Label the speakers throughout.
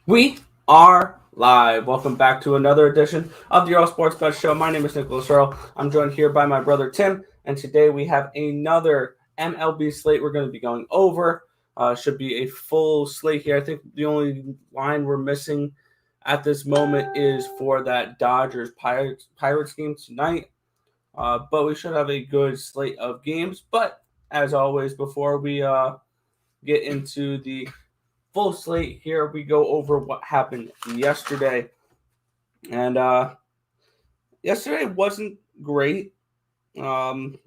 Speaker 1: We are live. Welcome back to another edition of the Earle Sports Bet Show. My name is Nicholas Earle. I'm joined here by my brother Tim, and today we have another MLB slate we're going to be going over. Should be a full slate here. I think the only line we're missing at this moment is for that Dodgers Pirates game tonight. But we should have a good slate of games. But as always, before we get into the full slate here, we go over what happened yesterday. And yesterday wasn't great. Yesterday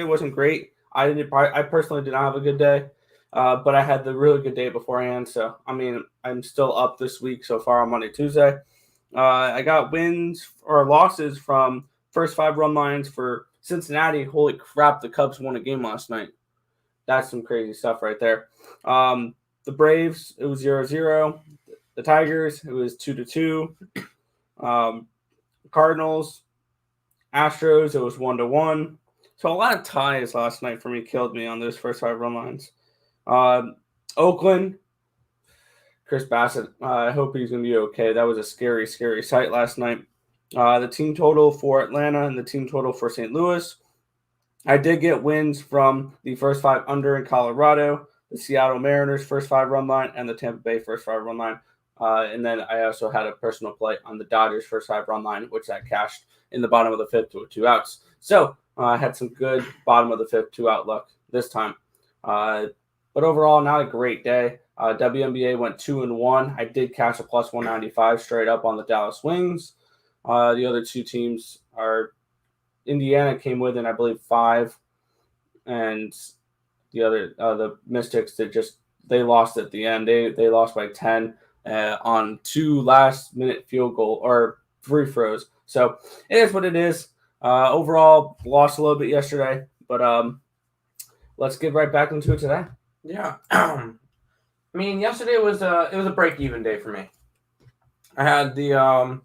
Speaker 1: wasn't great. I personally did not have a good day, but I had the really good day beforehand. So, I'm still up this week so far on Monday, Tuesday. I got wins or losses from first 5 run lines for Cincinnati. Holy crap, the Cubs won a game last night. That's some crazy stuff right there. The Braves, it was 0-0. The Tigers, it was 2-2. Cardinals, Astros, it was 1-1. So a lot of ties last night for me killed me on those first 5 run lines. Oakland, Chris Bassett, I hope he's going to be okay. That was a scary, scary sight last night. The team total for Atlanta and the team total for St. Louis. I did get wins from the first 5 under in Colorado, the Seattle Mariners first 5 run line, and the Tampa Bay first 5 run line. And then I also had a personal play on the Dodgers first 5 run line, which I cashed in the bottom of the 5th to 2 outs. So I had some good bottom of the 5th 2 out luck this time. But overall, not a great day. WNBA went 2-1. I did cash a plus 195 straight up on the Dallas Wings. The other 2 teams are Indiana came within, I believe, 5, and the Mystics they lost at the end. They lost by 10 on 2 last-minute field goal or free throws. So it is what it is. Overall, lost a little bit yesterday, but let's get right back into it today.
Speaker 2: Yeah, yesterday was a break-even day for me. I had the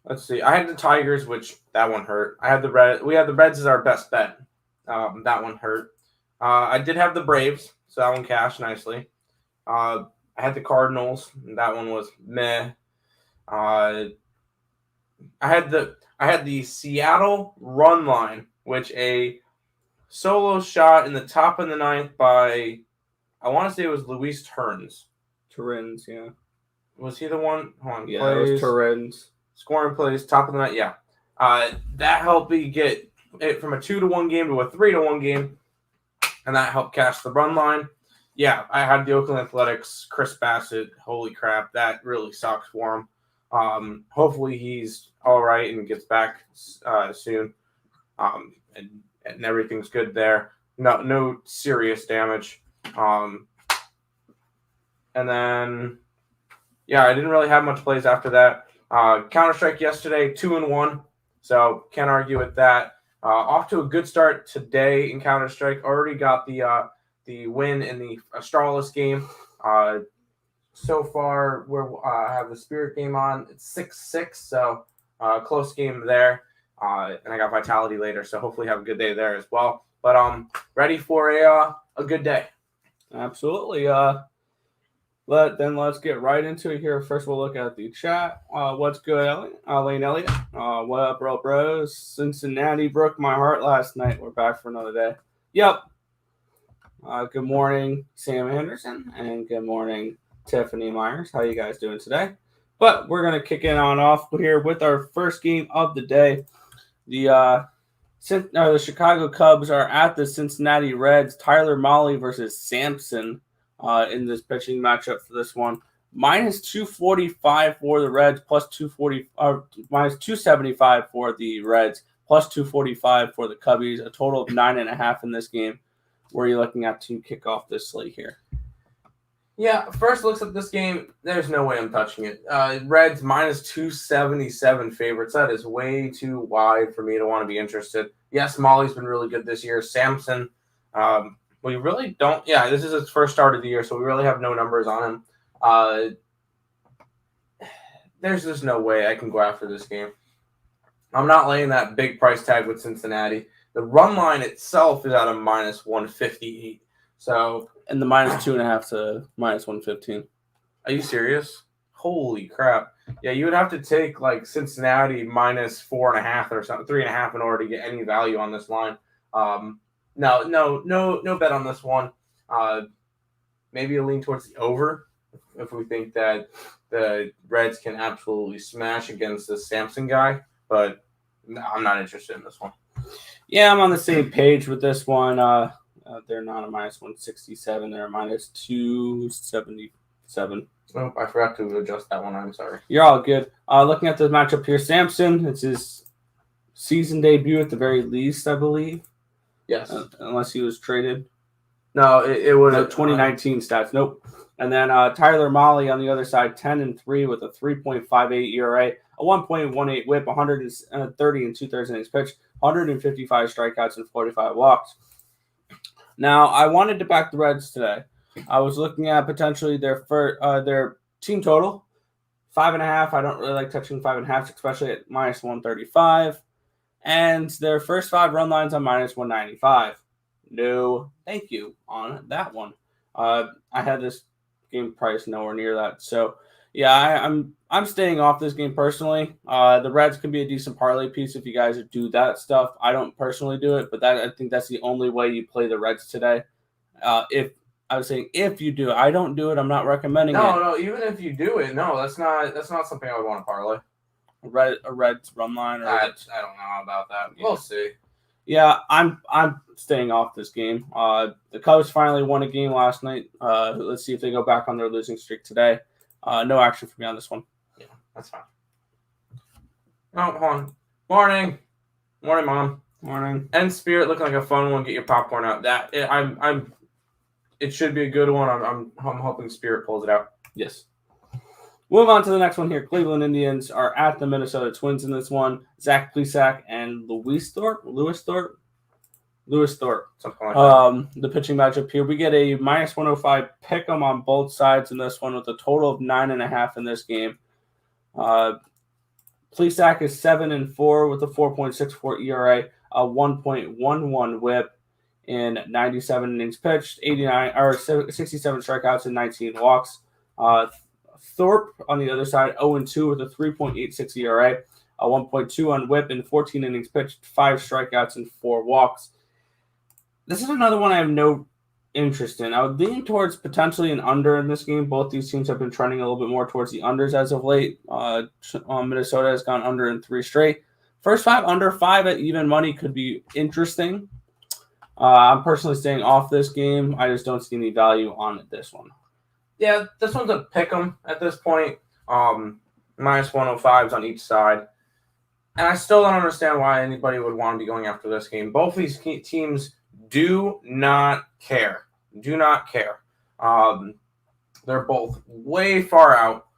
Speaker 2: I had the Tigers, which that one hurt. I had the Reds. We had the Reds as our best bet. That one hurt. I did have the Braves, so that one cashed nicely. I had the Cardinals, and that one was meh. I had the Seattle run line, which a solo shot in the top of the 9th by, I want to say it was Luis Turns.
Speaker 1: Torrens, yeah.
Speaker 2: Was he the one? Hold on,
Speaker 1: yeah,
Speaker 2: plays.
Speaker 1: It was Torrens.
Speaker 2: Scoring plays, top of the night, yeah. That helped me get it from a 2-1 game to a 3-1 game, and that helped cash the run line. Yeah, I had the Oakland Athletics, Chris Bassett. Holy crap, that really sucks for him. Hopefully he's all right and gets back soon, and everything's good there. No serious damage. And then, yeah, I didn't really have much plays after that. Counter-Strike yesterday, 2-1, so can't argue with that. Off to a good start today in Counter-Strike. Already got the win in the Astralis game. So far, I have the Spirit game on. It's 6-6, so close game there. And I got Vitality later, so hopefully have a good day there as well. But ready for a good day.
Speaker 1: Absolutely. Let's get right into it here. First, we'll look at the chat. What's good, Lane Elliott? What up, Earle Bros? Cincinnati broke my heart last night. We're back for another day. Yep. Good morning, Sam Anderson, and good morning, Tiffany Myers. How you guys doing today? But we're going to kick it on off here with our first game of the day. The Chicago Cubs are at the Cincinnati Reds. Tyler Mahle versus Sampson. In this pitching matchup for this one. Minus 245 for the Reds, plus 240, minus 275 for the Reds, plus 245 for the Cubbies. A total of 9.5 in this game. Where are you looking at to kick off this slate here?
Speaker 2: Yeah, first looks at this game, there's no way I'm touching it. Reds minus 277 favorites. That is way too wide for me to want to be interested. Yes, Mahle's been really good this year. Sampson, we really don't. Yeah, this is his first start of the year, so we really have no numbers on him. There's just no way I can go after this game. I'm not laying that big price tag with Cincinnati. The run line itself is at a minus 158. So,
Speaker 1: and the -2.5 to -115.
Speaker 2: are you serious? Holy crap! Yeah, you would have to take like Cincinnati -4.5 or something, 3.5 in order to get any value on this line. No bet on this one. Maybe a lean towards the over if we think that the Reds can absolutely smash against the Samson guy, but I'm not interested in this one.
Speaker 1: Yeah, I'm on the same page with this one. They're not a -167. They're a -277.
Speaker 2: Oh, I forgot to adjust that one. I'm sorry.
Speaker 1: You're all good. Looking at the matchup here, Samson, it's his season debut at the very least, I believe.
Speaker 2: Yes.
Speaker 1: Unless he was traded.
Speaker 2: No, it would have
Speaker 1: 2019 stats. Nope. And then Tyler Mahle on the other side, 10-3 with a 3.58 ERA, a 1.18 WHIP, 130 and 2/3 innings pitched, 155 strikeouts and 45 walks. Now, I wanted to back the Reds today. I was looking at potentially their team total, 5.5. I don't really like touching 5.5, especially at -135. And their first 5 run lines on -195. No, thank you on that one. I had this game price nowhere near that. So, yeah, I'm staying off this game personally. The Reds can be a decent parlay piece if you guys do that stuff. I don't personally do it, but I think that's the only way you play the Reds today. If you do it, I don't do it. I'm not recommending it.
Speaker 2: No. Even if you do it, no, that's not something I would want to parlay.
Speaker 1: A Reds run line, or
Speaker 2: I don't know about that. Yeah. We'll see.
Speaker 1: Yeah, I'm staying off this game. The Cubs finally won a game last night. Let's see if they go back on their losing streak today. No action for me on this one.
Speaker 2: Yeah, that's fine. Oh, hold on. Morning, Mom.
Speaker 1: Morning.
Speaker 2: And Spirit looking like a fun one. Get your popcorn out. It should be a good one. I'm hoping Spirit pulls it out.
Speaker 1: Yes. Move on to the next one here. Cleveland Indians are at the Minnesota Twins in this one. Zach Plesac and Lewis Thorpe. Something like that. The pitching matchup here. We get a -105 pick 'em on both sides in this one with a total of 9.5 in this game. Plesac is 7-4 with a 4.64 ERA, a 1.11 WHIP in 97 innings pitched, 67 strikeouts and 19 walks. Thorpe on the other side, 0-2 with a 3.86 ERA, a 1.21 WHIP in 14 innings pitched, 5 strikeouts and 4 walks. This is another one I have no interest in. I would lean towards potentially an under in this game. Both these teams have been trending a little bit more towards the unders as of late. Minnesota has gone under in 3 straight. First 5 under, 5 at even money could be interesting. I'm personally staying off this game. I just don't see any value on this one.
Speaker 2: Yeah, this one's a pick 'em at this point. -105s on each side. And I still don't understand why anybody would want to be going after this game. Both these teams do not care. Do not care. They're both way far out,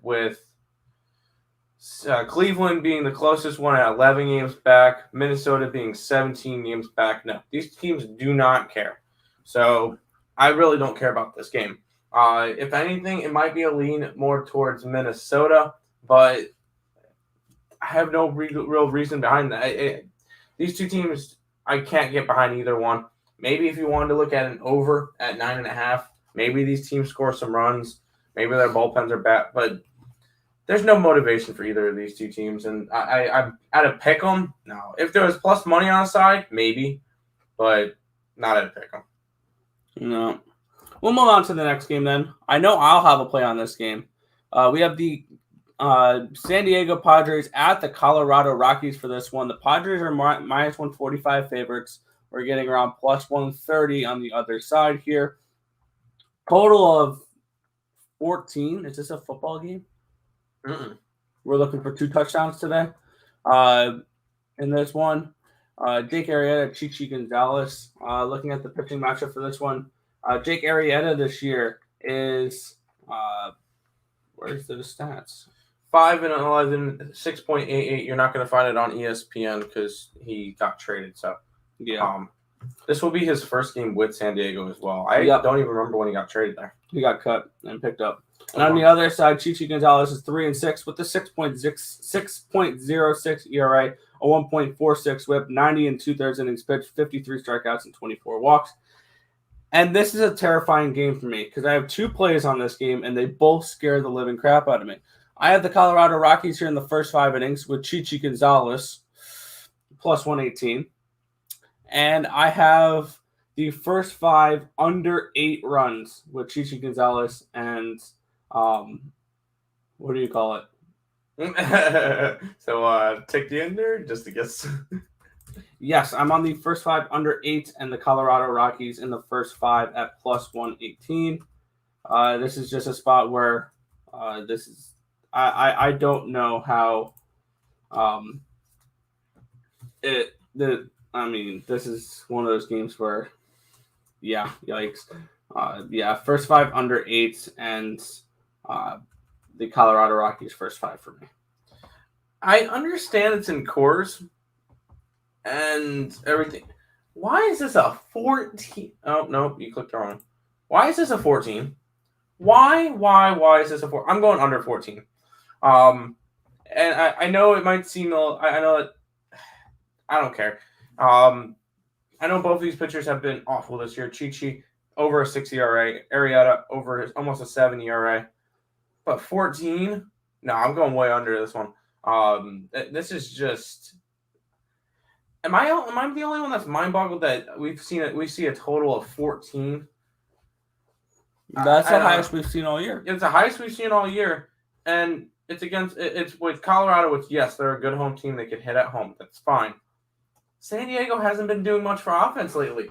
Speaker 2: with Cleveland being the closest one at 11 games back, Minnesota being 17 games back. No, these teams do not care. So I really don't care about this game. If anything, it might be a lean more towards Minnesota, but I have no real reason behind that. These two teams, I can't get behind either one. Maybe if you wanted to look at an over at 9.5, maybe these teams score some runs. Maybe their bullpens are bad, but there's no motivation for either of these two teams. And I'm at a pick 'em. No, if there was plus money on the side, maybe, but not at a pick 'em.
Speaker 1: No. We'll move on to the next game then. I know I'll have a play on this game. We have the San Diego Padres at the Colorado Rockies for this one. The Padres are -145 favorites. We're getting around +130 on the other side here. Total of 14. Is this a football game?
Speaker 2: Mm-mm.
Speaker 1: We're looking for 2 touchdowns today. In this one, Jake Arrieta, Chichi Gonzalez. Looking at the pitching matchup for this one, Jake Arrieta this year is where's the stats?
Speaker 2: 5-11, 6.88. You're not going to find it on ESPN because he got traded. So
Speaker 1: yeah,
Speaker 2: this will be his first game with San Diego as well. I don't even remember when he got traded there.
Speaker 1: He got cut and picked up. And on the other side, Chichi Gonzalez is 3-6 with a 6.06 ERA, a 1.46 WHIP, 90 and 2/3 innings pitched, 53 strikeouts and 24 walks. And this is a terrifying game for me because I have 2 plays on this game, and they both scare the living crap out of me. I have the Colorado Rockies here in the first 5 innings with Gonzalez plus 118. And I have the first 5 under 8 runs with Gonzalez and what do you call it?
Speaker 2: So take the under just to guess.
Speaker 1: Yes, I'm on the first 5 under 8 and the Colorado Rockies in the first 5 at plus 118. This is just a spot where this is I don't know how this is one of those games where yikes. First 5 under 8 and the Colorado Rockies first 5 for me.
Speaker 2: I understand it's in Coors and everything. Why is this a 14? Oh, no, you clicked wrong. Why is this a 14? Why is this a 4? I'm going under 14. And I know it might seem, I know that, I don't care. I know both of these pitchers have been awful this year. Chichi, over a 6 ERA. Arrieta, over almost a 7 ERA. But 14? No, I'm going way under this one. This is just... Am I the only one that's mind-boggled that we see a total of 14?
Speaker 1: That's the highest we've seen all year.
Speaker 2: It's the highest we've seen all year, and it's with Colorado, which, yes, they're a good home team. They can hit at home. That's fine. San Diego hasn't been doing much for offense lately.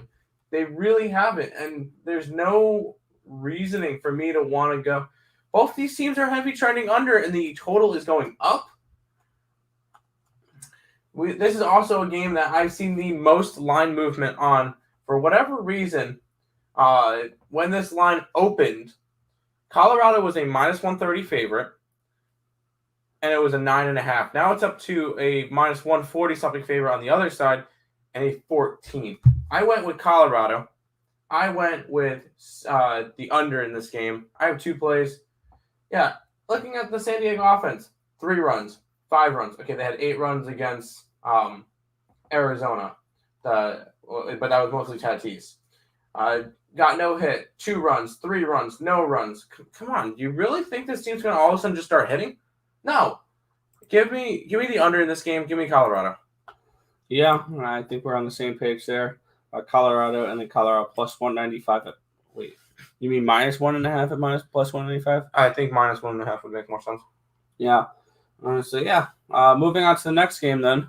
Speaker 2: They really haven't, and there's no reasoning for me to want to go. Both these teams are heavy trending under, and the total is going up. This is also a game that I've seen the most line movement on. For whatever reason, when this line opened, Colorado was a minus 130 favorite, and it was a 9.5. Now it's up to a minus 140 something favorite on the other side, and a 14. I went with Colorado. I went with the under in this game. I have 2 plays. Yeah, looking at the San Diego offense, 3 runs, 5 runs. Okay, they had 8 runs against Arizona, but that was mostly Tatis. Got no hit, 2 runs, 3 runs, no runs. Come on, do you really think this team's going to all of a sudden just start hitting? No. Give me the under in this game. Give me Colorado.
Speaker 1: Yeah, I think we're on the same page there. Colorado and then Colorado plus 195. Wait, you mean minus 1.5 at minus plus 195?
Speaker 2: I think minus 1.5 would make more sense.
Speaker 1: Yeah. Moving on to the next game then.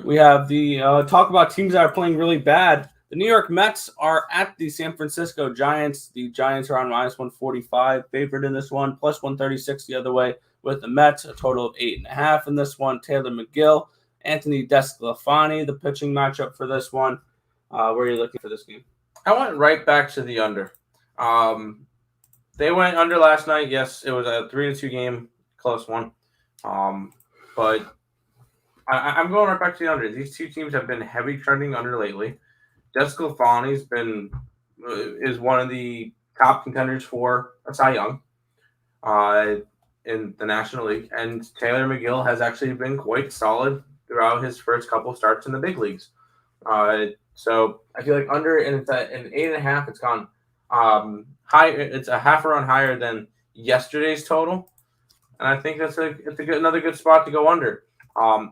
Speaker 1: We have the talk about teams that are playing really bad. The New York Mets are at the San Francisco Giants. The Giants are on minus 145 favorite in this one, plus 136 the other way with the Mets, a total of 8.5 in this one. Taylor McGill, Anthony Desclafani, the pitching matchup for this one. Where are you looking for this game?
Speaker 2: I went right back to the under. They went under last night. Yes, it was a 3-2 game, close one. But I'm going right back to the under. These 2 teams have been heavy trending under lately. Desclafani is one of the top contenders for a Cy Young in the National League, and Taylor McGill has actually been quite solid throughout his first couple starts in the big leagues. So I feel like under, and it's at an 8.5. It's gone high. It's a half a run higher than yesterday's total, and I think it's another good spot to go under.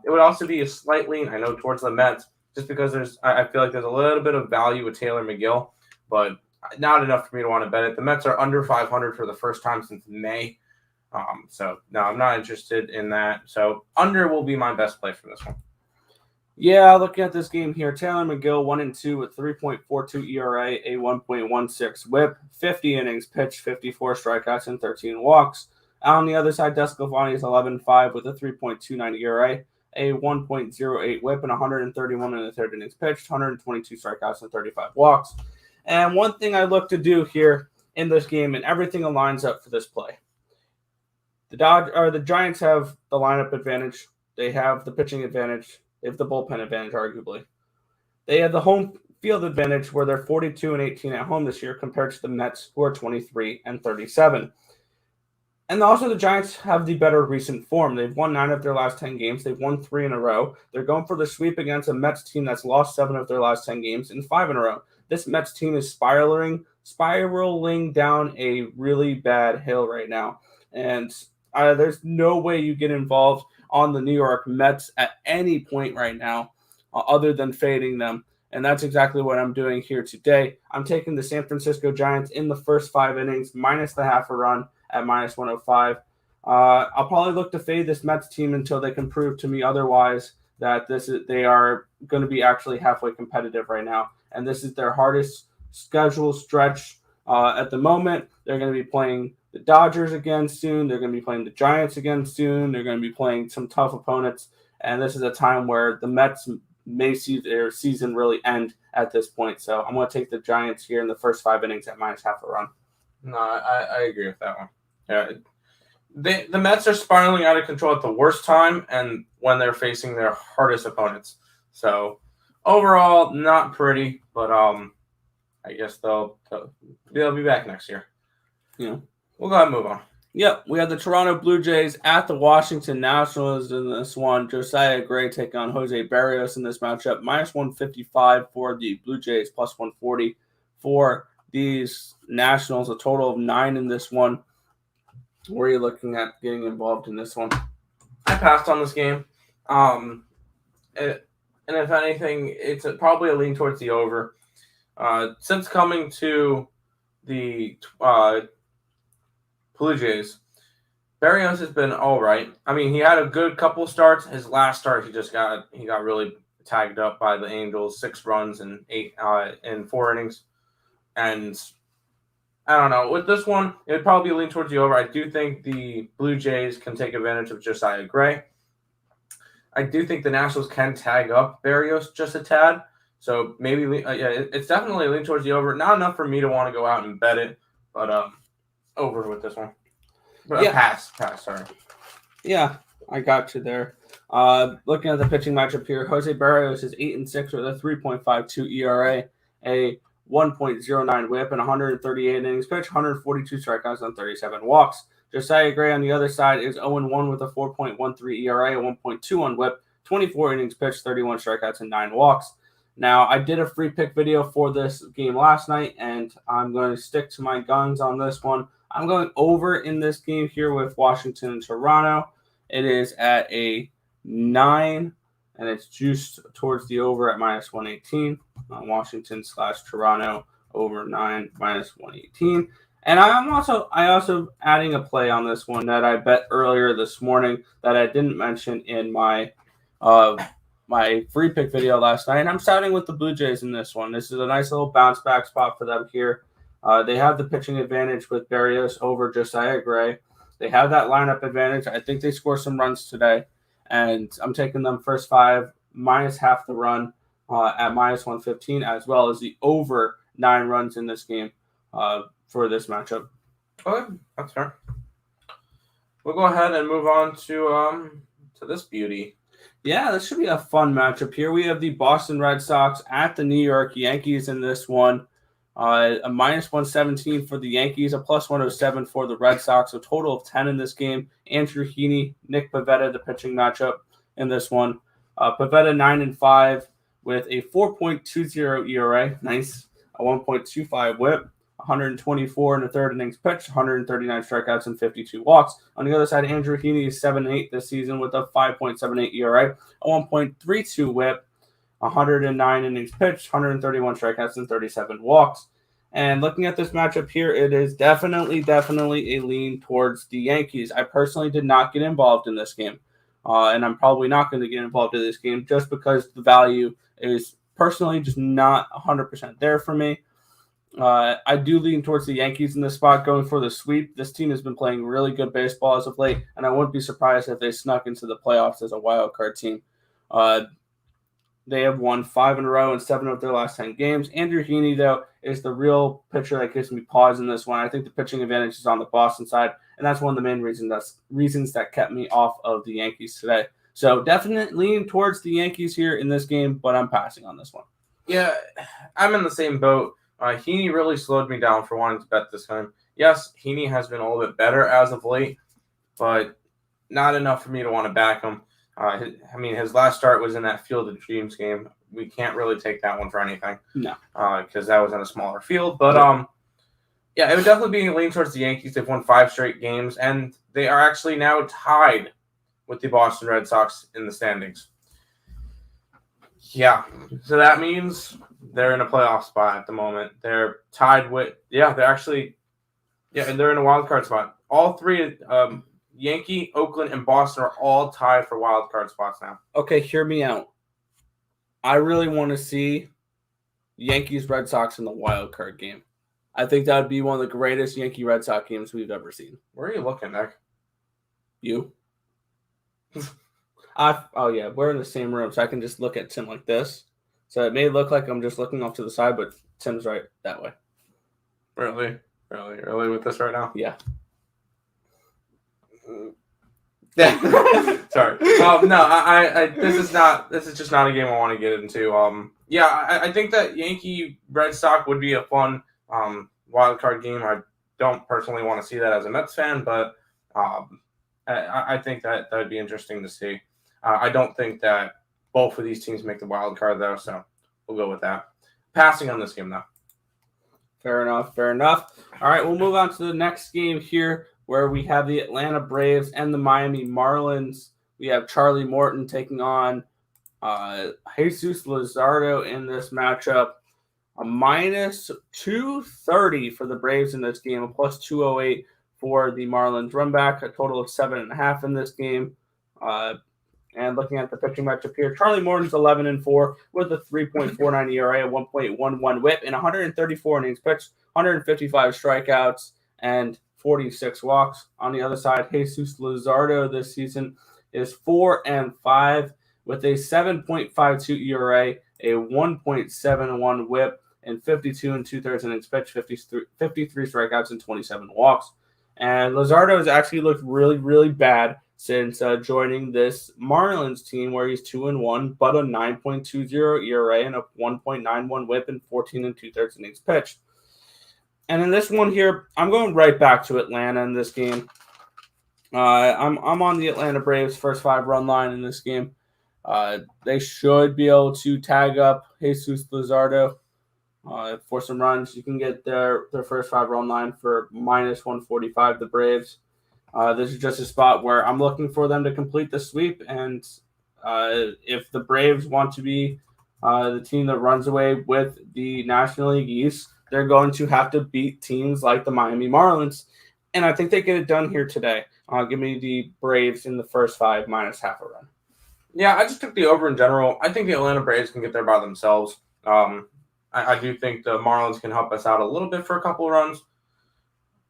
Speaker 2: It would also be a slight lean, I know, towards the Mets, just because I feel like there's a little bit of value with Taylor McGill, but not enough for me to want to bet it. The Mets are under 500 for the first time since May. So no, I'm not interested in that. So under will be my best play for this one.
Speaker 1: Yeah, looking at this game here, Taylor McGill 1-2 with 3.42 ERA, a 1.16 WHIP, 50 innings pitched, 54 strikeouts, and 13 walks. On the other side, Desclafani is 11-5 with a 3.29 ERA, a 1.08 WHIP, and 131 in the third innings pitched, 122 strikeouts, and 35 walks. And one thing I look to do here in this game, and everything aligns up for this play. The Giants have the lineup advantage. They have the pitching advantage. They have the bullpen advantage, arguably. They have the home field advantage where they're 42-18 at home this year compared to the Mets, who are 23-37. And also the Giants have the better recent form. They've won 9 of their last 10 games. They've won 3 in a row. They're going for the sweep against a Mets team that's lost 7 of their last 10 games and 5 in a row. this Mets team is spiraling down a really bad hill right now. And there's no way you get involved on the New York Mets at any point right now other than fading them. And that's exactly what I'm doing here today. I'm taking the San Francisco Giants in the first 5 innings, minus the half a run at minus 105. I'll probably look to fade this Mets team until they can prove to me otherwise that they are going to be actually halfway competitive right now. And this is their hardest schedule stretch at the moment. They're going to be playing the Dodgers again soon. They're going to be playing the Giants again soon. They're going to be playing some tough opponents. And this is a time where the Mets may see their season really end at this point. So I'm going to take the Giants here in the first 5 innings at minus half a run.
Speaker 2: No, I agree with that one. Yeah, the Mets are spiraling out of control at the worst time and when they're facing their hardest opponents. So overall, not pretty, but I guess they'll be back next year.
Speaker 1: Yeah,
Speaker 2: we'll go ahead and move on.
Speaker 1: Yep, we have the Toronto Blue Jays at the Washington Nationals in this one. Josiah Gray taking on Jose Barrios in this matchup. Minus 155 for the Blue Jays, plus 140 for these Nationals. A total of 9 in this one. Where are you looking at getting involved in this one?
Speaker 2: I passed on this game. And if anything, it's probably a lean towards the over. Since coming to the Blue Jays, Barrios has been all right. I mean, he had a good couple starts. His last start, he got really tagged up by the Angels, 6 runs in 4 innings. And I don't know. With this one, it would probably lean towards the over. I do think the Blue Jays can take advantage of Josiah Gray. I do think the Nationals can tag up Barrios just a tad. So maybe, it's definitely lean towards the over. Not enough for me to want to go out and bet it, but over with this one. But
Speaker 1: yeah.
Speaker 2: Pass, sorry.
Speaker 1: Yeah, I got you there. Looking at the pitching matchup here, Jose Barrios is 8-6 with a 3.52 ERA, a 1.09 whip, and 138 innings pitched, 142 strikeouts, and 37 walks. Josiah Gray on the other side is 0-1 with a 4.13 ERA, a 1.21 whip, 24 innings pitched, 31 strikeouts, and 9 walks. Now, I did a free pick video for this game last night, and I'm going to stick to my guns on this one. I'm going over in this game here with Washington and Toronto. It is at a 9, and it's juiced towards the over at minus 118. Washington/Toronto over 9, minus 118. And I also adding a play on this one that I bet earlier this morning that I didn't mention in my my free pick video last night. And I'm starting with the Blue Jays in this one. This is a nice little bounce back spot for them here. They have the pitching advantage with Barrios over Josiah Gray. They have that lineup advantage. I think they score some runs today. And I'm taking them first 5, minus half the run at minus 115, as well as the over 9 runs in this game for this matchup.
Speaker 2: Okay, that's fair. We'll go ahead and move on to this beauty.
Speaker 1: Yeah, this should be a fun matchup here. We have the Boston Red Sox at the New York Yankees in this one. A minus 117 for the Yankees, a plus 107 for the Red Sox, a total of 10 in this game. Andrew Heaney, Nick Pivetta, the pitching matchup in this one. Pivetta 9-5 with a 4.20 ERA, nice, a 1.25 whip, 124 in the 3rd innings pitched, 139 strikeouts, and 52 walks. On the other side, Andrew Heaney is 7-8 this season with a 5.78 ERA, a 1.32 whip, 109 innings pitched, 131 strikeouts, and 37 walks. And looking at this matchup here, it is definitely a lean towards the Yankees. I personally did not get involved in this game, and I'm probably not going to get involved in this game just because the value is personally just not 100% there for me. I do lean towards the Yankees in this spot, going for the sweep. This team has been playing really good baseball as of late, and I wouldn't be surprised if they snuck into the playoffs as a wild card team. They have won 5 in a row in 7 of their last 10 games. Andrew Heaney, though, is the real pitcher that gives me pause in this one. I think the pitching advantage is on the Boston side, and that's one of the main reasons that kept me off of the Yankees today. So definitely leaning towards the Yankees here in this game, but I'm passing on this one.
Speaker 2: Yeah, I'm in the same boat. Heaney really slowed me down for wanting to bet this time. Yes, Heaney has been a little bit better as of late, but not enough for me to want to back him. His last start was in that Field of Dreams game. We can't really take that one for anything.
Speaker 1: No.
Speaker 2: Because that was in a smaller field. But yeah, it would definitely be a lean towards the Yankees. They've won 5 straight games, and they are actually now tied with the Boston Red Sox in the standings. Yeah, so that means they're in a playoff spot at the moment. They're tied with they're in a wild card spot. All 3 Yankee, Oakland, and Boston are all tied for wild card spots now.
Speaker 1: Okay, hear me out. I really want to see Yankees Red Sox in the wild card game. I think that would be one of the greatest Yankee Red Sox games we've ever seen.
Speaker 2: Where are you looking, Nick?
Speaker 1: You? We're in the same room, so I can just look at Tim like this. So it may look like I'm just looking off to the side, but Tim's right that way.
Speaker 2: Really with this right now?
Speaker 1: Yeah.
Speaker 2: Sorry. No, this is just not a game I want to get into. I think that Yankee Red Sox would be a fun wild card game. I don't personally want to see that as a Mets fan, but I think that would be interesting to see. I don't think that both of these teams make the wild card though, so we'll go with that. Passing on this game though.
Speaker 1: Fair enough. All right, we'll move on to the next game here, where we have the Atlanta Braves and the Miami Marlins. We have Charlie Morton taking on Jesus Luzardo in this matchup. A minus 230 for the Braves in this game, a plus 208 for the Marlins. Run back, a total of 7.5 in this game. And looking at the pitching matchup here, Charlie Morton's 11-4 with a 3.49 ERA, a 1.11 WHIP, and 134 innings pitched, 155 strikeouts, and 46 walks. On the other side, Jesus Luzardo this season is 4-5 with a 7.52 ERA, a 1.71 WHIP, and 52 2/3 innings pitched, 53 strikeouts, and 27 walks. And Luzardo has actually looked really, really bad since joining this Marlins team, where he's 2-1, but a 9.20 ERA and a 1.91 WHIP and 14 2/3 innings pitched. And in this one here, I'm going right back to Atlanta in this game. I'm on the Atlanta Braves' first 5 run line in this game. They should be able to tag up Jesus Luzardo for some runs. You can get their first 5 run line for minus 145, the Braves. This is just a spot where I'm looking for them to complete the sweep, and if the Braves want to be the team that runs away with the National League East, they're going to have to beat teams like the Miami Marlins, and I think they get it done here today. Give me the Braves in the first 5 minus half a run.
Speaker 2: Yeah, I just took the over in general. I think the Atlanta Braves can get there by themselves. I do think the Marlins can help us out a little bit for a couple of runs.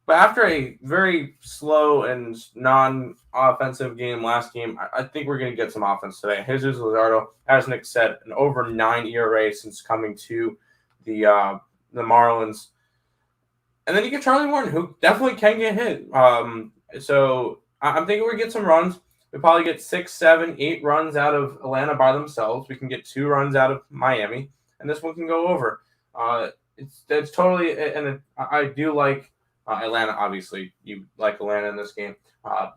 Speaker 2: But after a very slow and non-offensive game last game, I think we're going to get some offense today. Jesus Luzardo, as Nick said, an over 9 ERA since coming to the Marlins. And then you get Charlie Morton, who definitely can get hit. So I'm thinking we get some runs. We probably get 6, 7, 8 runs out of Atlanta by themselves. We can get 2 runs out of Miami, and this one can go over. It's totally, and I do like Atlanta. Obviously, you like Atlanta in this game.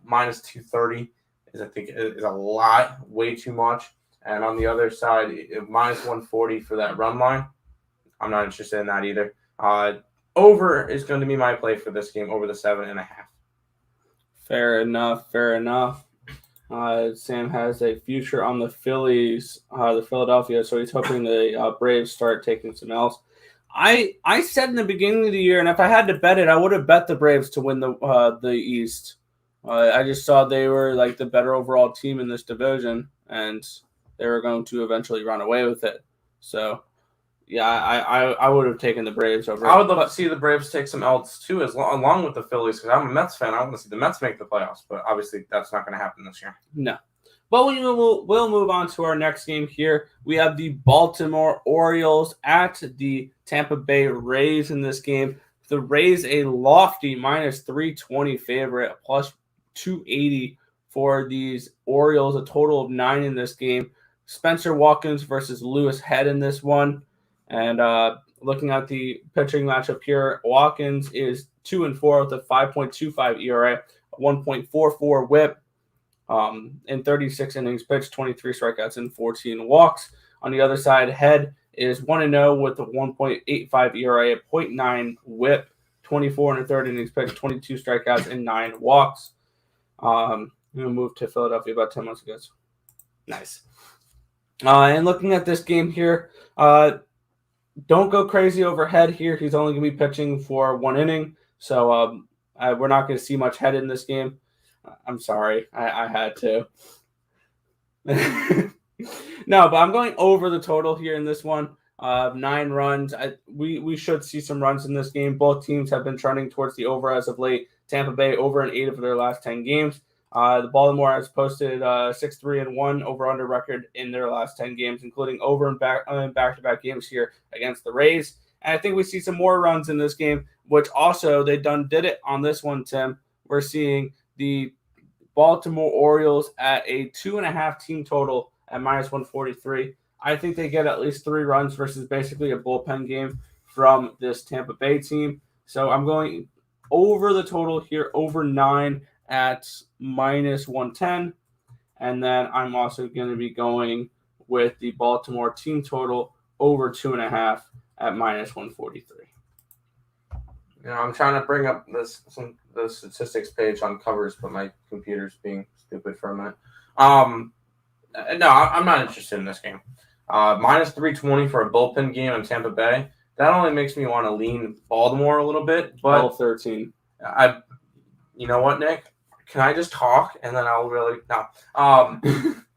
Speaker 2: Minus 230 is a lot, way too much. And on the other side, minus 140 for that run line. I'm not interested in that either. Over is going to be my play for this game, over the 7.5.
Speaker 1: Fair enough. Sam has a future on the Phillies, the Philadelphia, so he's hoping the Braves start taking some L's. I said in the beginning of the year, and if I had to bet it, I would have bet the Braves to win the East. I just saw they were like the better overall team in this division, and they were going to eventually run away with it. So, yeah, I would have taken the Braves over.
Speaker 2: I would love to see the Braves take some L's too, along with the Phillies, because I'm a Mets fan. I want to see the Mets make the playoffs, but obviously that's not going to happen this year.
Speaker 1: No. But we'll move on to our next game here. We have the Baltimore Orioles at the Tampa Bay Rays in this game. The Rays a lofty minus 320 favorite, plus 280 for these Orioles, a total of 9 in this game. Spencer Watkins versus Lewis Head in this one. And looking at the pitching matchup here, Watkins is 2-4 with a 5.25 ERA, a 1.44 WHIP, In 36 innings pitched, 23 strikeouts, and 14 walks. On the other side, Head is 1-0 with a 1.85 ERA, a .9 WHIP, 24 and a third innings pitched, 22 strikeouts, and 9 walks. We moved to Philadelphia about 10 months ago. Nice. And looking at this game here, don't go crazy over Head here. He's only going to be pitching for 1 inning, so we're not going to see much Head in this game. I'm sorry, I had to. No, but I'm going over the total here in this one. 9 runs. We should see some runs in this game. Both teams have been trending towards the over as of late. Tampa Bay over in 8 of their last 10 games. The Baltimore has posted 6-3-1 over-under record in their last 10 games, including over and back-to-back games here against the Rays. And I think we see some more runs in this game, which also they did it on this one, Tim. We're seeing the Baltimore Orioles at a 2.5 team total at -143. I think they get at least 3 runs versus basically a bullpen game from this Tampa Bay team. So I'm going over the total here, over 9 at -110. And then I'm also going to be going with the Baltimore team total over 2.5 at -143.
Speaker 2: I'm trying to bring up the statistics page on covers, but my computer's being stupid for a minute. No, I'm not interested in this game. -320 for a bullpen game in Tampa Bay. That only makes me want to lean Baltimore a little bit. But
Speaker 1: 13.
Speaker 2: You know what, Nick? Can I just talk and then I'll really no.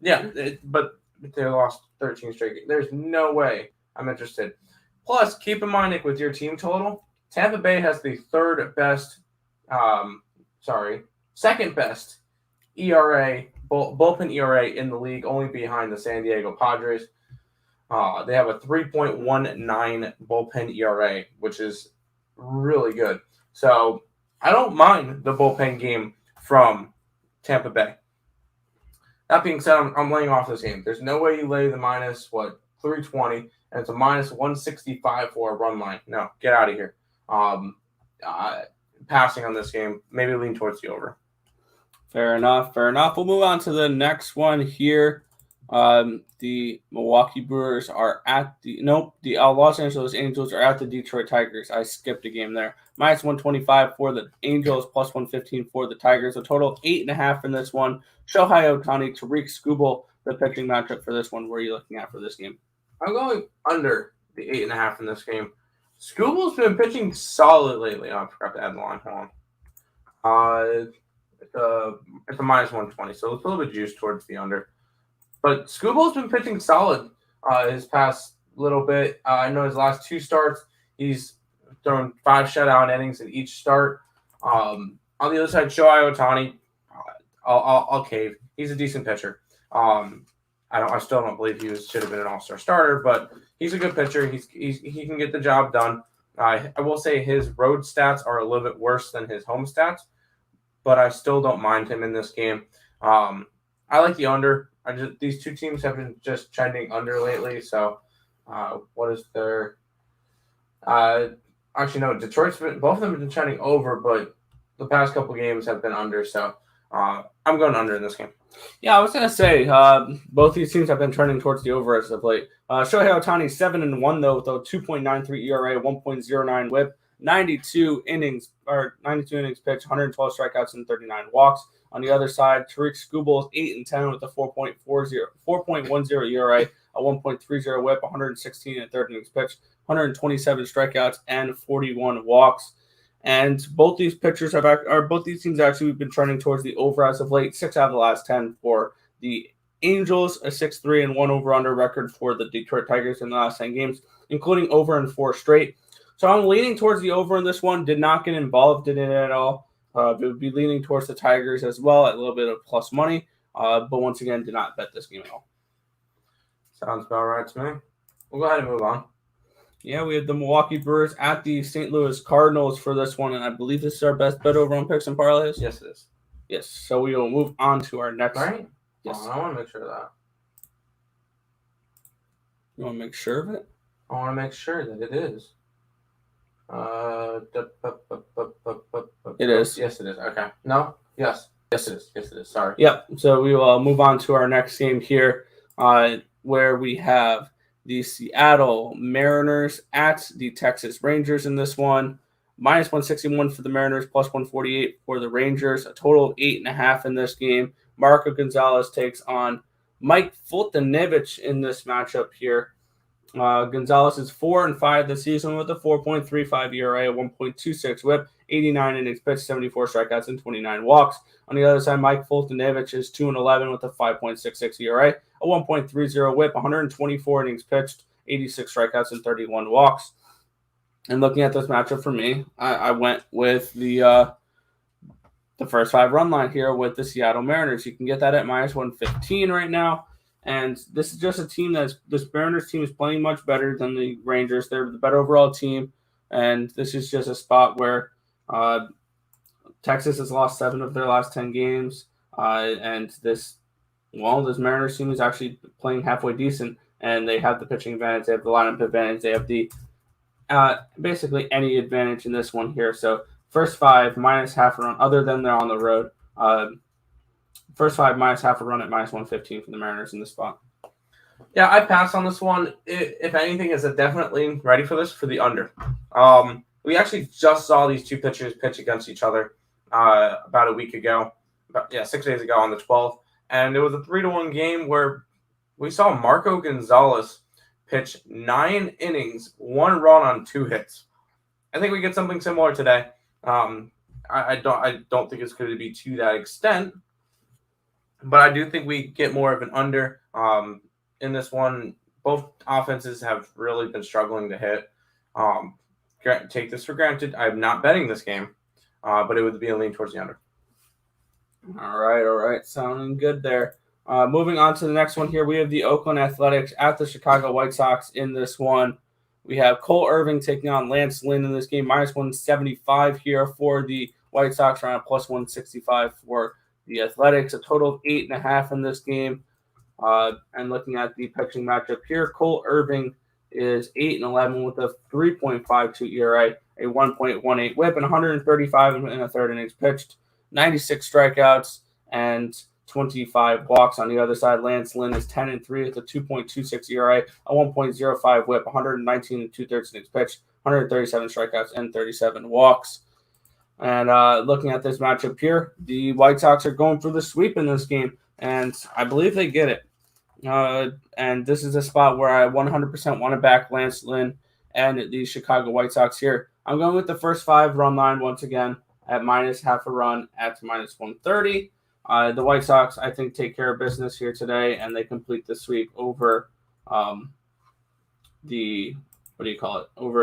Speaker 2: Yeah, but they lost 13 straight. There's no way I'm interested. Plus, keep in mind, Nick, with your team total, Tampa Bay has the second best ERA, bullpen ERA in the league, only behind the San Diego Padres. They have a 3.19 bullpen ERA, which is really good. So I don't mind the bullpen game from Tampa Bay. That being said, I'm laying off this game. There's no way you lay the -320, and it's a -165 for a run line. No, get out of here. Passing on this game, maybe lean towards the over.
Speaker 1: Fair enough. We'll move on to the next one here. The Milwaukee Brewers are at the Los Angeles Angels are at the Detroit Tigers. I skipped a game there. -125 for the Angels, +115 for the Tigers. A total of 8.5 in this one. Shohei Ohtani, Tariq Skubal, the pitching matchup for this one. What are you looking at for this game?
Speaker 2: I'm going under the 8.5 in this game. Skubal's been pitching solid lately. I forgot to add the line. Hold on. It's a -120, so it's a little bit juiced towards the under. But Skubal's been pitching solid his past little bit. I know his last 2 starts, he's thrown 5 shutout innings in each start. On the other side, Shohei Ohtani, I'll cave. He's a decent pitcher. I still don't believe he should have been an all-star starter, but he's a good pitcher. He can get the job done. I will say his road stats are a little bit worse than his home stats, but I still don't mind him in this game. I like the under. These two teams have been just trending under lately. So, what is their? Actually, no. Both of them have been trending over, but the past couple games have been under. So, I'm going under in this game.
Speaker 1: Yeah, I was gonna say both these teams have been trending towards the over as of late. Shohei Ohtani 7-1 though, with a 2.93 ERA, 1.09 WHIP, 92 innings pitched, 112 strikeouts, and 39 walks. On the other side, Tariq Skubal is 8-10 with a 4.10 ERA, a 1.30 WHIP, 116 and third innings pitched, 127 strikeouts, and 41 walks. And both these teams actually been trending towards the over as of late. 6 out of the last 10 for the Angels, a 6-3-1 over/under record for the Detroit Tigers in the last 10 games, including over in 4 straight. So I'm leaning towards the over in this one. Did not get involved in it at all. It would be leaning towards the Tigers as well at a little bit of plus money. But once again, did not bet this game at all.
Speaker 2: Sounds about right to me. We'll go ahead and move on.
Speaker 1: Yeah, we have the Milwaukee Brewers at the St. Louis Cardinals for this one, and I believe this is our best bet over on picks and parlays.
Speaker 2: Yes, it is.
Speaker 1: Yes, so we will move on to our next.
Speaker 2: Right?
Speaker 1: Yes.
Speaker 2: I want to make sure of that.
Speaker 1: You want to make sure of it?
Speaker 2: I want to make sure that it is.
Speaker 1: It is.
Speaker 2: Yes, it is. Okay. No? Yes. Yes, it is. Yes, it is. Sorry.
Speaker 1: Yep. So we will move on to our next game here, where we have the Seattle Mariners at the Texas Rangers in this one. Minus 161 for the Mariners, plus 148 for the Rangers. A total of 8.5 in this game. Marco Gonzalez takes on Mike Fulton in this matchup here. Gonzalez is 4-5 this season with a 4.35 ERA, a 1.26 WHIP, 89 innings pitched, 74 strikeouts, and 29 walks. On the other side, Mike Fultonevich is 2-11 with a 5.66 ERA, a 1.30 WHIP, 124 innings pitched, 86 strikeouts, and 31 walks. And looking at this matchup for me, I went with the first 5 run line here with the Seattle Mariners. You can get that at minus 115 right now. And this is just a team this Mariners team is playing much better than the Rangers. They're the better overall team. And this is just a spot where Texas has lost 7 of their last 10 games. And this Mariners team is actually playing halfway decent. And they have the pitching advantage. They have the lineup advantage. They have the basically any advantage in this one here. So first 5 minus half a run, other than they're on the road. First 5 minus half a run at minus 115 for the Mariners in this spot.
Speaker 2: Yeah, I passed on this one. If anything, is definitely ready for this for the under. We actually just saw these two pitchers pitch against each other about a week ago. 6 days ago on the 12th. And it was a 3-1 game where we saw Marco Gonzalez pitch 9 innings, 1 run on 2 hits. I think we get something similar today. I don't think it's going to be to that extent. But I do think we get more of an under in this one. Both offenses have really been struggling to hit. Take this for granted. I'm not betting this game, but it would be a lean towards the under.
Speaker 1: All right. Sounding good there. Moving on to the next one here, we have the Oakland Athletics at the Chicago White Sox in this one. We have Cole Irvin taking on Lance Lynn in this game, minus 175 here for the White Sox, around plus 165 for the Athletics, a total of 8.5 in this game. And looking at the pitching matchup here, Cole Irvin is 8-11 with a 3.52 ERA, a 1.18 WHIP, and 135 and a third innings pitched, 96 strikeouts, and 25 walks. On the other side, Lance Lynn is 10-3 with a 2.26 ERA, a 1.05 WHIP, 119 and 2/3 innings pitched, 137 strikeouts, and 37 walks. And looking at this matchup here, the White Sox are going for the sweep in this game, and I believe they get it. And this is a spot where I 100% want to back Lance Lynn and the Chicago White Sox here. I'm going with the first 5 run line once again at minus half a run at minus 130. The White Sox, I think, take care of business here today, and they complete the sweep over over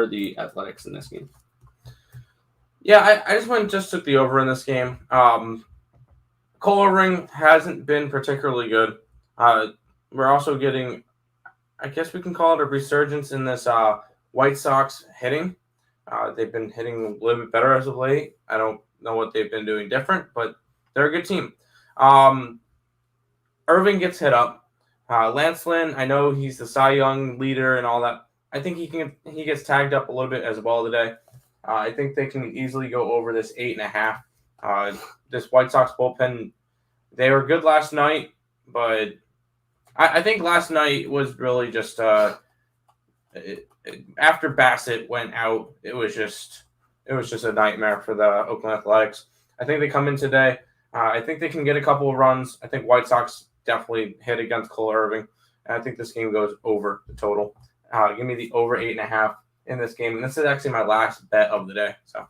Speaker 1: the Athletics in this game.
Speaker 2: Yeah, I just took the over in this game. Cole Irvin hasn't been particularly good. We're also getting, I guess we can call it a resurgence in this White Sox hitting. They've been hitting a little bit better as of late. I don't know what they've been doing different, but they're a good team. Irvin gets hit up. Lance Lynn, I know he's the Cy Young leader and all that. I think he gets tagged up a little bit as well today. I think they can easily go over this 8.5. This White Sox bullpen, they were good last night, but I think last night was really just after Bassett went out, it was just a nightmare for the Oakland Athletics. I think they come in today. I think they can get a couple of runs. I think White Sox definitely hit against Cole Irvin, and I think this game goes over the total. Give me the over 8.5 in this game, and this is actually my last bet of the day. So,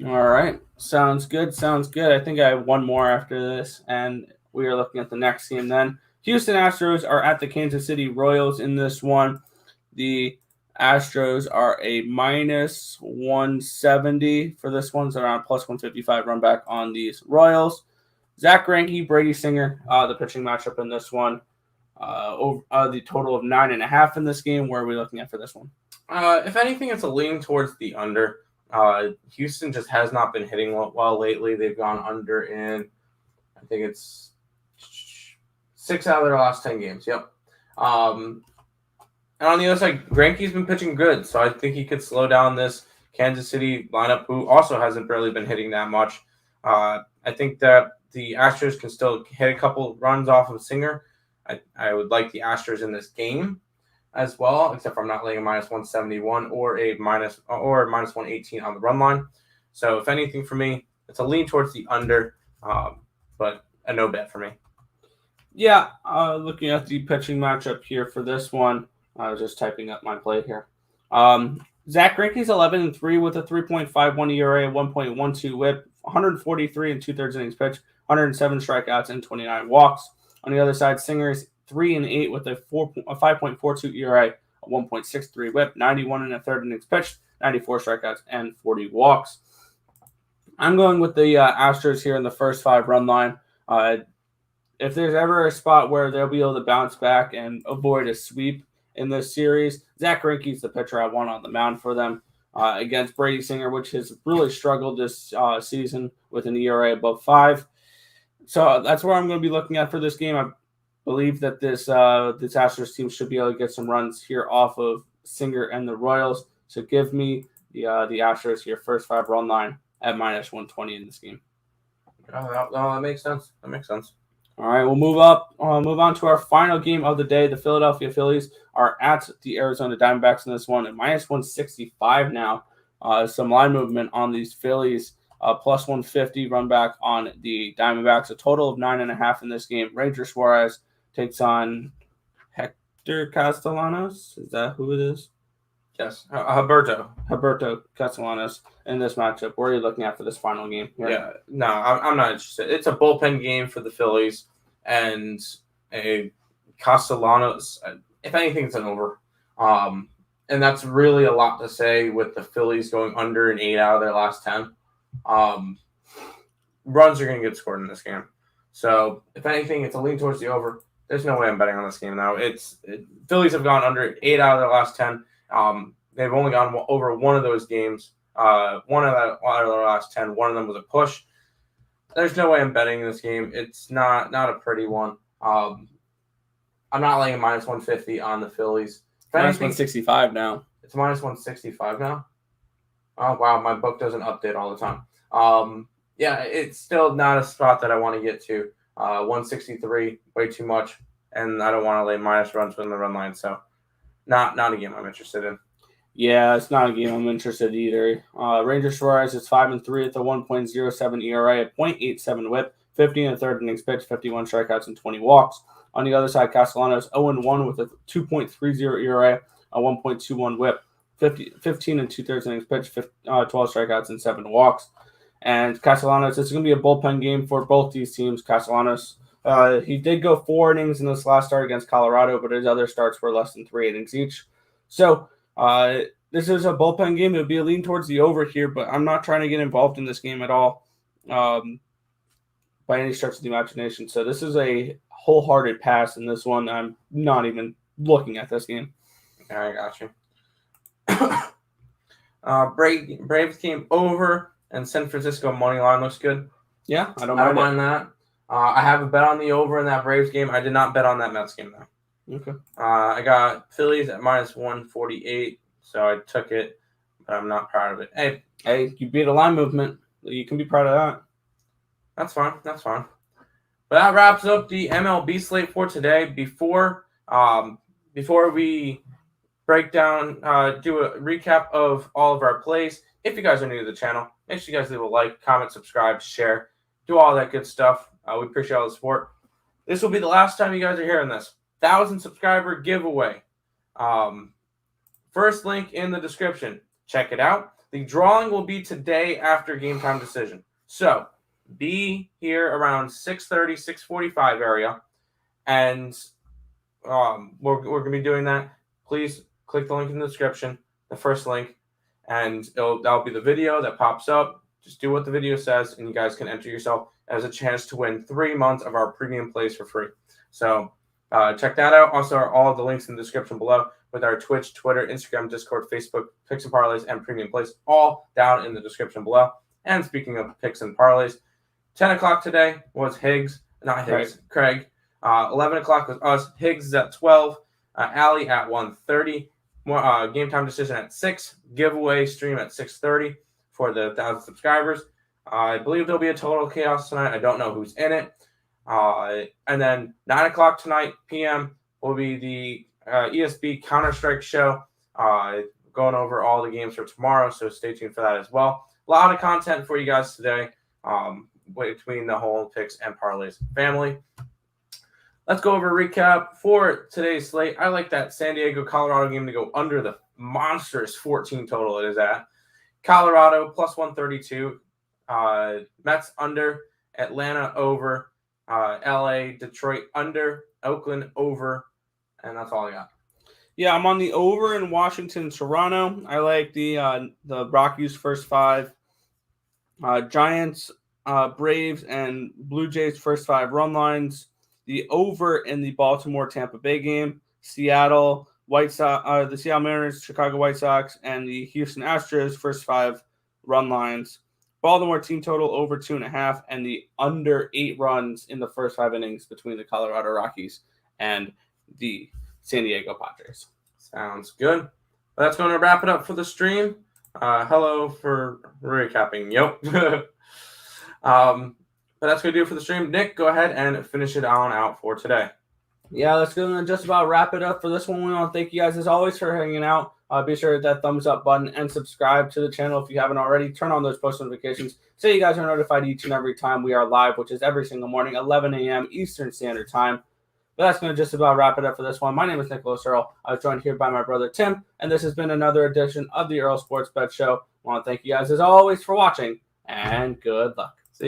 Speaker 1: all right, sounds good. I think I have one more after this, and we are looking at the next game. Then Houston Astros are at the Kansas City Royals in this one. The Astros are a minus 170 for this one, so around plus 155 run back on these Royals. Zach Greinke, Brady Singer, the pitching matchup in this one. The total of 9.5 in this game. Where are we looking at for this one?
Speaker 2: If anything, it's a lean towards the under. Houston just has not been hitting well lately. They've gone under in, I think it's 6 out of their last 10 games. Yep. And on the other side, Greinke's been pitching good, so I think he could slow down this Kansas City lineup, who also hasn't really been hitting that much. I think that the Astros can still hit a couple runs off of Singer. I would like the Astros in this game as well, except for I'm not laying a minus 171 or minus 118 on the run line. So if anything for me, it's a lean towards the under, but a no bet for me.
Speaker 1: Yeah, looking at the pitching matchup here for this one, I was just typing up my play here. Zach Greinke's 11-3 with a 3.51 ERA, 1.12 WHIP, 143 and 2/3 innings pitched, 107 strikeouts and 29 walks. On the other side, Singer's 3-8 with a 5.42 ERA, a 1.63 WHIP, 91 and 1/3 innings pitched, 94 strikeouts and 40 walks. I'm going with the Astros here in the first 5 run line. If there's ever a spot where they'll be able to bounce back and avoid a sweep in this series, Zach Greinke's the pitcher I want on the mound for them against Brady Singer, which has really struggled this season with an ERA above 5. So that's where I'm going to be looking at for this game. I believe that this Astros team should be able to get some runs here off of Singer and the Royals. So give me the Astros here, first 5 run line at minus 120 in this game.
Speaker 2: Oh, that makes sense. That makes sense.
Speaker 1: All right, we'll move on to our final game of the day. The Philadelphia Phillies are at the Arizona Diamondbacks in this one at minus 165 now. Some line movement on these Phillies, plus 150 run back on the Diamondbacks. A total of 9.5 in this game. Ranger Suarez takes on Hector Castellanos. Is that who it is?
Speaker 2: Yes, Humberto
Speaker 1: Castellanos in this matchup. What are you looking at for this final game?
Speaker 2: Yeah, no, I'm not interested. It's a bullpen game for the Phillies, and a Castellanos. If anything, it's an over. And that's really a lot to say with the Phillies going under in 8 out of their last 10. Runs are going to get scored in this game. So if anything, it's a lean towards the over. There's no way I'm betting on this game now. Phillies have gone under 8 out of their last 10. They've only gone over one of those games. One out of their last 10. One of them was a push. There's no way I'm betting this game. It's not a pretty one. I'm not laying minus 150 on the Phillies.
Speaker 1: Minus 165 now.
Speaker 2: It's minus 165 now. Oh wow, my book doesn't update all the time. Yeah, it's still not a spot that I want to get to. 163, way too much, and I don't want to lay minus runs within the run line. So, not a game I'm interested in.
Speaker 1: Yeah, it's not a game I'm interested in either. Ranger Suarez is 5-3 at the 1.07 ERA, a 0.87 WHIP, 15 and 1/3 innings pitched, 51 strikeouts and 20 walks. On the other side, Castellanos 0-1 with a 2.30 ERA, a 1.21 WHIP, 15 and 2/3 innings pitched, 12 strikeouts and 7 walks. And Castellanos, it's going to be a bullpen game for both these teams. Castellanos, he did go 4 innings in this last start against Colorado, but his other starts were less than 3 innings each. So this is a bullpen game. It would be a lean towards the over here, but I'm not trying to get involved in this game at all by any stretch of the imagination. So this is a wholehearted pass in this one. I'm not even looking at this game.
Speaker 2: I got you. Braves came over, and San Francisco money line looks good.
Speaker 1: Yeah, I don't
Speaker 2: mind that. I have a bet on the over in that Braves game. I did not bet on that Mets game, though.
Speaker 1: Okay.
Speaker 2: I got Phillies at minus 148, so I took it, but I'm not proud of it.
Speaker 1: Hey, you beat a line movement. You can be proud of that.
Speaker 2: That's fine. But that wraps up the MLB slate for today. Before we break down, do a recap of all of our plays. If you guys are new to the channel, make sure you guys leave a like, comment, subscribe, share, do all that good stuff. We appreciate all the support. This will be the last time you guys are hearing this. 1,000 subscriber giveaway. First link in the description. Check it out. The drawing will be today after game time decision. So be here around 6:30, 6:45 area, and we're going to be doing that. Please click the link in the description, the first link, and that'll be the video that pops up. Just do what the video says, and you guys can enter yourself as a chance to win 3 months of our premium plays for free. So check that out. Also, all of the links in the description below with our Twitch, Twitter, Instagram, Discord, Facebook, Picks and Parleys, and premium plays, all down in the description below. And speaking of Picks and Parleys, 10 o'clock today was Craig. 11 o'clock was us. Higgs is at 12. Allie at 1:30. Game time decision at 6. Giveaway stream at 6:30 for the 1,000 subscribers. I believe there'll be a total chaos tonight. I don't know who's in it. And then 9 o'clock tonight, p.m., will be the ESB Counter-Strike show, going over all the games for tomorrow, so stay tuned for that as well. A lot of content for you guys today between the whole picks and parlays family. Let's go over a recap for today's slate. I like that San Diego-Colorado game to go under the monstrous 14 total it is at. Colorado plus 132. Mets under. Atlanta over. LA, Detroit under. Oakland over. And that's all I got.
Speaker 1: Yeah, I'm on the over in Washington, Toronto. I like the Rockies first 5. Giants, Braves, and Blue Jays first 5 run lines. The over in the Baltimore Tampa Bay game, Seattle White Sox, the Seattle Mariners, Chicago White Sox, and the Houston Astros first 5 run lines. Baltimore team total over 2.5, and the under 8 runs in the first 5 innings between the Colorado Rockies and the San Diego Padres.
Speaker 2: Sounds good. Well, that's going to wrap it up for the stream. Hello for recapping. Yep. But that's going to do it for the stream. Nick, go ahead and finish it on out for today.
Speaker 1: Yeah, that's going to just about wrap it up for this one. We want to thank you guys as always for hanging out. Be sure to hit that thumbs up button and subscribe to the channel if you haven't already. Turn on those post notifications so you guys are notified each and every time we are live, which is every single morning, 11 a.m. Eastern Standard Time. But that's going to just about wrap it up for this one. My name is Nicholas Earle. I was joined here by my brother Tim, and this has been another edition of the Earle Sports Bet Show. I want to thank you guys as always for watching, and good luck.